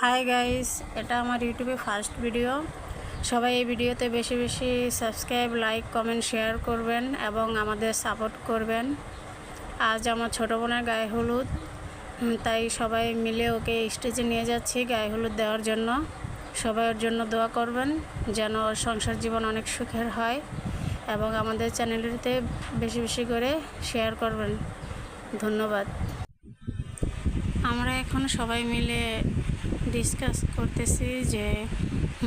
Hi guys, এটা আমার ইউটিউবে ফার্স্ট ভিডিও। সবাই এই ভিডিওতে বেশি বেশি সাবস্ক্রাইব, লাইক, কমেন্ট, শেয়ার করবেন এবং আমাদের সাপোর্ট করবেন। আজ আমার ছোটো বোনের গায়ে হলুদ, তাই সবাই মিলে ওকে স্টেজে নিয়ে যাচ্ছি গায়ে হলুদ দেওয়ার জন্য। সবাই ওর জন্য দোয়া করবেন যেন ওর সংসার জীবন অনেক সুখের হয় এবং আমাদের চ্যানেলটিতে বেশি বেশি করে শেয়ার করবেন। ধন্যবাদ। আমরা এখন সবাই মিলে ডিসকাস করতেছি যে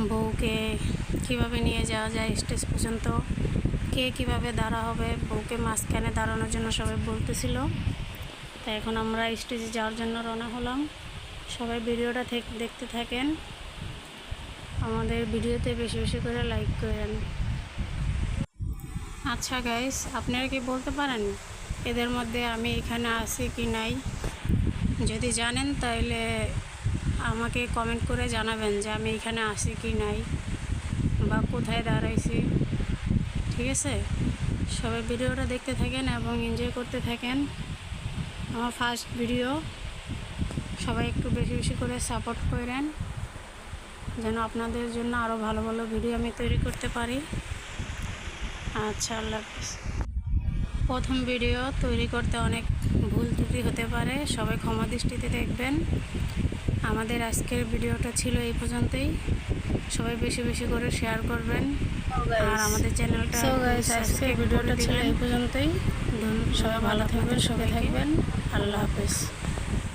বউকে কিভাবে নিয়ে যাওয়া যায় স্টেজ পর্যন্ত, কে কিভাবে দাঁড়া হবে। বউকে মাঝখানে দাঁড়ানোর জন্য সবাই বলতেছিল। তাই এখন আমরা স্টেজে যাওয়ার জন্য রওনা হলাম। সবাই ভিডিওটা দেখতে থাকেন, আমাদের ভিডিওতে বেশি বেশি করে লাইক করেন। আচ্ছা গাইস, আপনারা কি বলতে পারেন এদের মধ্যে আমি এখানে আছি কি নাই? যদি জানেন তাহলে আমাকে কমেন্ট করে জানাবেন যে আমি এখানে আছি কি নাই বা কোথায় দাঁড়াইছি। ঠিক আছে, সবাই ভিডিওটা দেখতে থাকেন এবং এনজয় করতে থাকেন। আমার ফার্স্ট ভিডিও, সবাই একটু বেশি বেশি করে সাপোর্ট করেন যেন আপনাদের জন্য আরও ভালো ভালো ভিডিও আমি তৈরি করতে পারি। আচ্ছা, আল্লাহ হাফেজ। প্রথম ভিডিও তৈরি করতে অনেক ভুল ত্রুটি হতে পারে, সবাই ক্ষমা দৃষ্টিতে দেখবেন। আমাদের আজকের ভিডিওটা ছিল এই পর্যন্তই। সবাই বেশি বেশি করে শেয়ার করবেন আর আমাদের চ্যানেলটা আজকের ভিডিওটা ছিল এই পর্যন্তই। সবাই ভালো থাকবেন, সুখে থাকবেন। আল্লাহ হাফেজ।